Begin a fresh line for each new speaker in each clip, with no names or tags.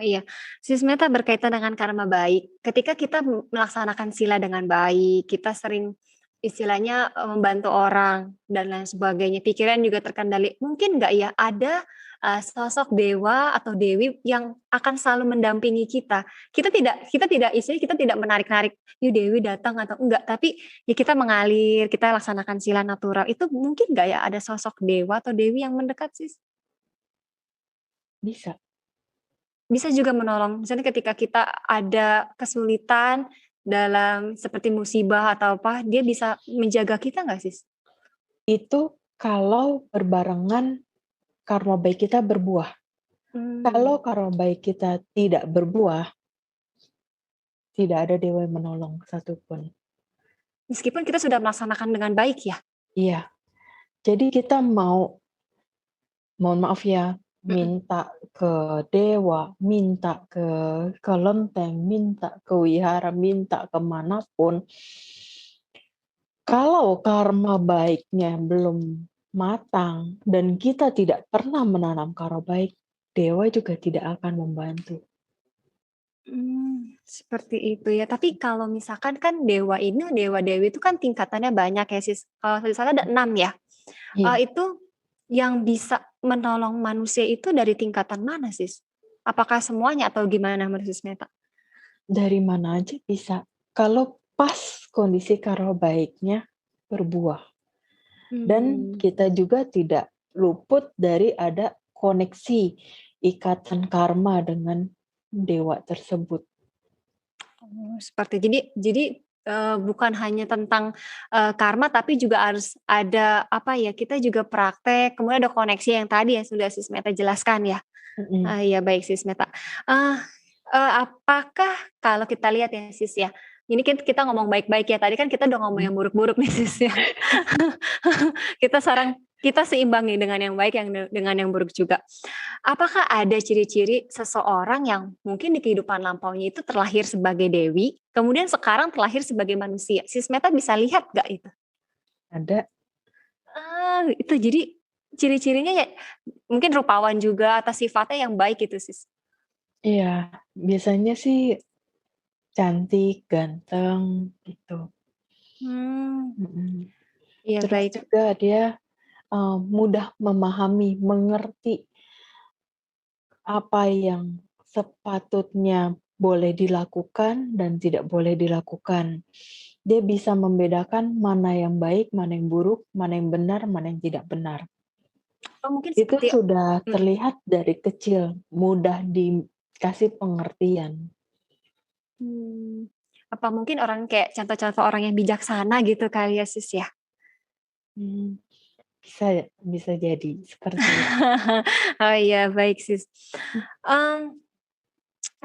Iya. Sismeta berkaitan dengan karma baik. Ketika kita melaksanakan sila dengan baik, kita sering istilahnya, membantu orang dan lain sebagainya, pikiran juga terkendali. Mungkin nggak ya ada, sosok dewa atau dewi yang akan selalu mendampingi kita. Kita tidak istilahnya kita tidak menarik-narik, "Yuk dewi datang," atau enggak, tapi ya kita mengalir, kita laksanakan sila natural. Itu mungkin nggak ya ada sosok dewa atau dewi yang mendekat, Sis?
Bisa.
Bisa juga menolong, misalnya ketika kita ada kesulitan dalam seperti musibah atau apa, dia bisa menjaga kita nggak, Sis?
Itu kalau berbarengan karma baik kita berbuah. Kalau
Mmm,
karma baik kita tidak berbuah, tidak ada dewa yang menolong satupun.
meskipun kita sudah melaksanakan dengan baik ya?
Iya, jadi kita mau, mohon maaf ya,
Mhm.
minta ke dewa, minta ke kelenteng, minta ke wihara, minta ke manapun, kalau karma baiknya belum matang dan kita tidak pernah menanam karma baik, dewa juga tidak akan membantu.
Seperti itu ya. Tapi kalau misalkan kan dewa ini, dewa-dewi itu kan tingkatannya banyak ya, Sis. Kalau nggak salah ada 6 ya?
Iya,
Itu yang bisa menolong manusia itu dari tingkatan mana, Sis? Apakah semuanya atau gimana menurut Sis Meta?
dari mana aja bisa. Kalau pas kondisi karma baiknya berbuah. Dan
Mmm.
kita juga tidak luput dari ada koneksi ikatan karma dengan dewa tersebut.
Oh, seperti bukan hanya tentang, karma tapi juga harus ada apa ya, kita juga praktek, kemudian ada koneksi yang tadi yang sudah Sis Meta jelaskan ya?
Mhm,
Iya baik Sis Meta. Eh, apakah kalau kita lihat ya Sis ya, ini kan kita ngomong baik-baik ya, tadi kan kita udah ngomong
mhm.
yang buruk-buruk nih Sis ya. Kita seimbangi dengan yang baik dengan yang buruk juga. Apakah ada ciri-ciri seseorang yang mungkin di kehidupan lampaunya itu terlahir sebagai dewi, kemudian sekarang terlahir sebagai manusia? Sis Meta bisa lihat nggak itu?
Ada,
Itu jadi ciri-cirinya ya mungkin rupawan juga atau sifatnya yang baik gitu, Sis?
iya, biasanya sih cantik, ganteng, gitu.
Mmm,
Mhm.
iya
Terus
baik.
juga dia, mudah memahami, mengerti apa yang sepatutnya boleh dilakukan dan tidak boleh dilakukan. Dia bisa membedakan mana yang baik, mana yang buruk, mana yang benar, mana yang tidak benar.
Oh mungkin
Itu
seperti
sudah
mhm,
terlihat dari kecil, mudah dikasih pengertian.
mmm, apa mungkin orang kayak contoh-contoh orang yang bijaksana gitu kali ya, Sis, ya?
Mmm, bisa bisa jadi seperti itu.
Oh iya baik, Sis. Mmm,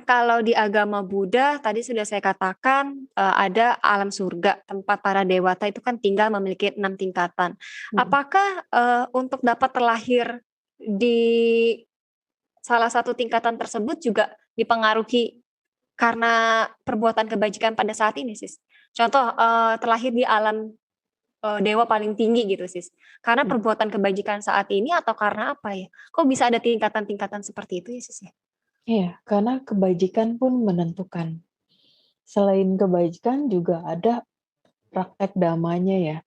kalau di agama Buddha tadi sudah saya katakan, ada alam surga tempat para dewata itu kan tinggal memiliki 6 tingkatan.
Mhm.
Apakah, untuk dapat terlahir di salah satu tingkatan tersebut juga dipengaruhi karena perbuatan kebajikan pada saat ini, Sis? Contoh, terlahir di alam, dewa paling tinggi gitu, Sis. Karena
Mhm.
perbuatan kebajikan saat ini atau karena apa ya? Kok bisa ada tingkatan-tingkatan seperti itu ya, Sis, ya?
Iya, karena kebajikan pun menentukan. Selain kebajikan juga ada praktek damanya ya.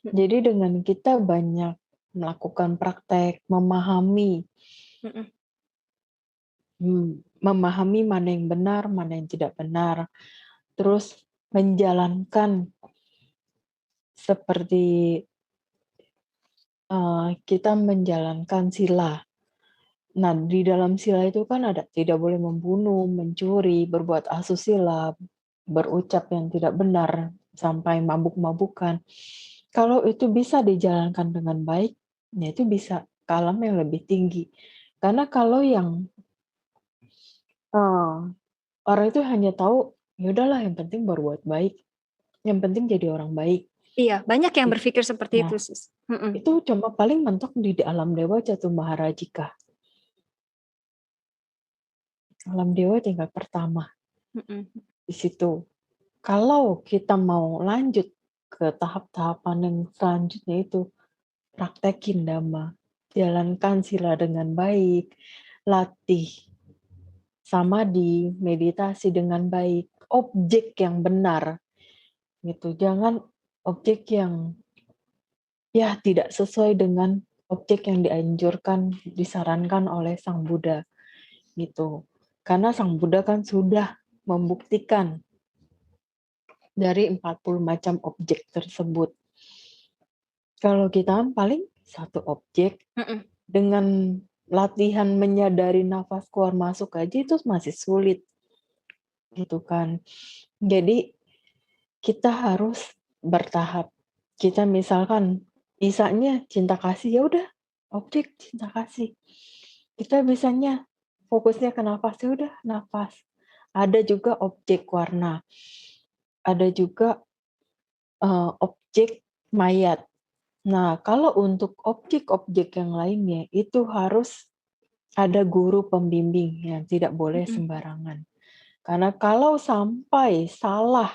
Mhm
Jadi dengan kita banyak melakukan praktek, memahami,
mhm.
memahami mana yang benar, mana yang tidak benar, terus menjalankan seperti, kita menjalankan sila. Nah, di dalam sila itu kan ada tidak boleh membunuh, mencuri, berbuat asusila, berucap yang tidak benar, sampai mabuk-mabukan. Kalau itu bisa dijalankan dengan baik, ya itu bisa ke alam yang lebih tinggi. Karena kalau yang, orang itu hanya tahu, ya udahlah yang penting berbuat baik, yang penting jadi orang baik,
Iya, banyak yang
gitu.
berpikir seperti
Nah,
itu, Sis. Mhm
itu cuma paling mentok di alam dewa Jatuh alam dewa tingkat pertama,
mhm.
di situ. Kalau kita mau lanjut ke tahap-tahapan yang selanjutnya itu, praktekin Dhamma, jalankan sila dengan baik, latih sama di meditasi dengan baik. Objek yang benar, gitu. Jangan objek yang ya tidak sesuai dengan objek yang dianjurkan, disarankan oleh Sang Buddha, gitu. Karena Sang Buddha kan sudah membuktikan dari 40 macam objek tersebut. Kalau kita paling satu objek,
Mhm.
dengan latihan menyadari nafas keluar masuk aja itu masih sulit, gitu kan. Jadi kita harus bertahap. Kita misalkan bisanya cinta kasih, ya udah objek cinta kasih. Kita bisanya fokusnya ke nafas, ya udah nafas. Ada juga objek warna, ada juga objek mayat. Nah, kalau untuk objek-objek yang lainnya itu harus ada guru pembimbing yang tidak boleh
Mhm.
sembarangan. Karena kalau sampai salah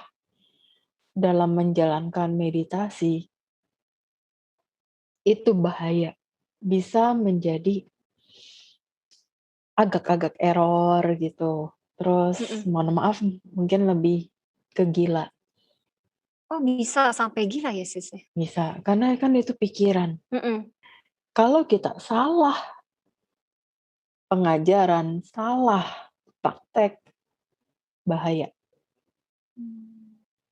dalam menjalankan meditasi, itu bahaya. Bisa menjadi agak-agak error gitu. Terus
Mhm.
mohon maaf mungkin lebih ke gila.
Oh, bisa sampai gila ya, Sis, ya?
Bisa, karena kan itu pikiran.
Mhm.
Kalau kita salah pengajaran, salah praktek, bahaya.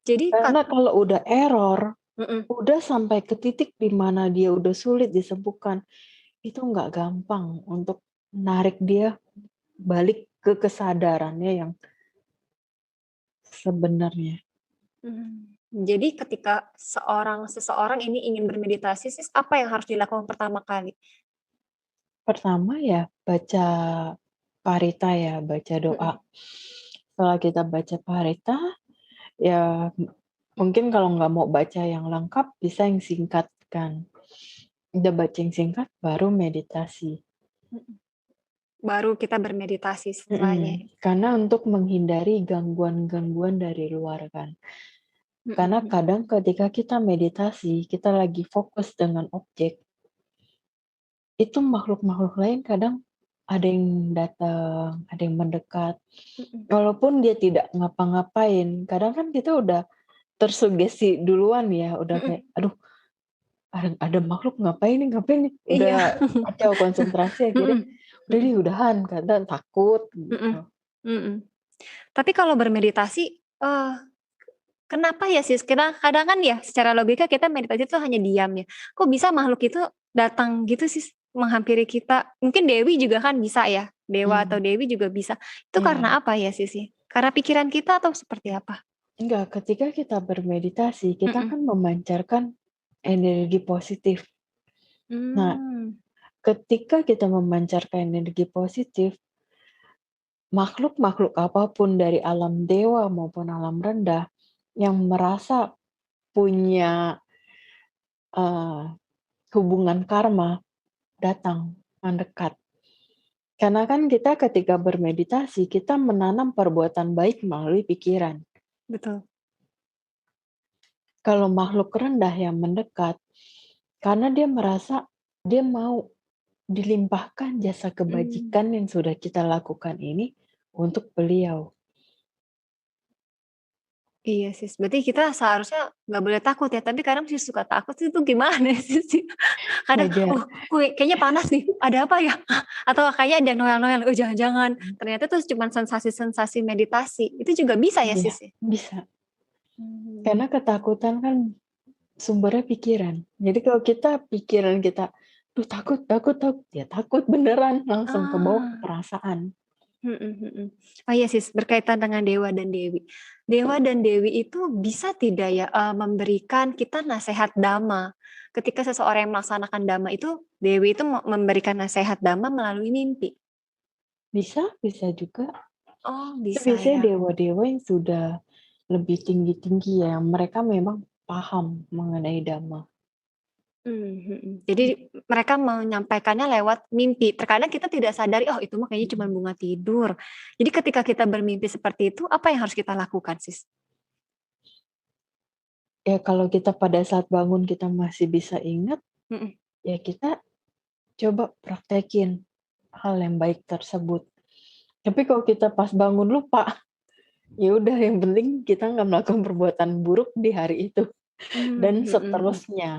Jadi
Karena kalau udah error,
mhm.
udah sampai ke titik di mana dia udah sulit disembuhkan, itu nggak gampang untuk narik dia balik ke kesadarannya yang sebenarnya.
Jadi ketika seseorang ini ingin bermeditasi, Sis, apa yang harus dilakukan pertama kali?
Pertama ya baca parita ya, baca doa.
Mhm.
Setelah kita baca parita, ya mungkin kalau nggak mau baca yang lengkap, bisa yang singkat kan. Udah baca yang singkat, baru meditasi.
Mhm. Baru kita bermeditasi setelahnya.
Karena untuk menghindari gangguan-gangguan dari luar kan.
Mhm.
Karena
Mhm.
kadang ketika kita meditasi, kita lagi fokus dengan objek, itu makhluk-makhluk lain kadang ada yang datang, ada yang mendekat.
Mhm.
Walaupun dia tidak ngapa-ngapain, kadang kan kita udah tersugesti duluan ya, udah kayak,
Mhm.
"Aduh, ada makhluk ngapain nih?"
Iya.
Udah kacau konsentrasi akhirnya,
Mhm.
udah
Mhm.
deh udahan, kadang takut
Mhm.
gitu.
Mhm. Tapi kalau bermeditasi, kenapa ya, Sis? Kadang kan ya secara logika kita meditasi itu hanya diam ya. Kok bisa makhluk itu datang gitu, Sis, menghampiri kita? Mungkin dewi juga kan bisa ya, dewa atau
Mmm,
dewi juga bisa. Itu
iya.
karena apa ya, Sis, ya? Karena pikiran kita atau seperti apa?
Enggak, ketika kita bermeditasi, kita
Mhm.
kan memancarkan energi positif. Nah,
Mmm.
ketika kita memancarkan energi positif, makhluk-makhluk apapun dari alam dewa maupun alam rendah yang merasa punya, eee, hubungan karma datang, mendekat. Karena kan kita ketika bermeditasi, kita menanam perbuatan baik melalui pikiran.
Betul.
Kalau makhluk rendah yang mendekat, karena dia merasa dia mau dilimpahkan jasa
Mmm.
kebajikan yang sudah kita lakukan ini untuk beliau.
Iya, Sis, berarti kita seharusnya nggak boleh takut ya, tapi kadang sih suka takut sih itu gimana sih sih? Kadang,
Wajar.
kayaknya panas nih, ada apa ya? Atau kayaknya ada yang noel-noel, jangan-jangan ternyata itu cuman sensasi-sensasi meditasi, itu juga bisa ya,
Iya,
Sis, ya?
bisa.
Mmm.
Karena ketakutan kan sumbernya pikiran. Jadi kalau pikiran kita, "Duh takut takut takut," ya takut beneran, langsung kebawa ke
Ah,
perasaan.
mhm. Mhm. Oh iya, Sis, berkaitan dengan dewa dan dewi. Dewa dan dewi itu bisa tidak ya, memberikan kita nasihat dhamma? Ketika seseorang yang melaksanakan dhamma itu, dewi itu memberikan nasihat dhamma melalui mimpi?
Bisa bisa juga.
Oh,
Itu
bisa
biasanya
ya?
dewa-dewa yang sudah lebih tinggi-tinggi ya, mereka memang paham mengenai Dhamma.
Mhm. Jadi mereka menyampaikannya lewat mimpi. Terkadang kita tidak sadari, "Oh, itu mah kayaknya cuma
Mhm.
bunga tidur." Jadi ketika kita bermimpi seperti itu, apa yang harus kita lakukan, Sis?
Ya kalau kita pada saat bangun kita masih bisa ingat,
Mhm.
ya kita coba praktekin hal yang baik tersebut. Tapi kalau kita pas bangun lupa, ya udah yang penting kita nggak melakukan perbuatan buruk di hari itu dan
Mhm mhm mhm.
seterusnya.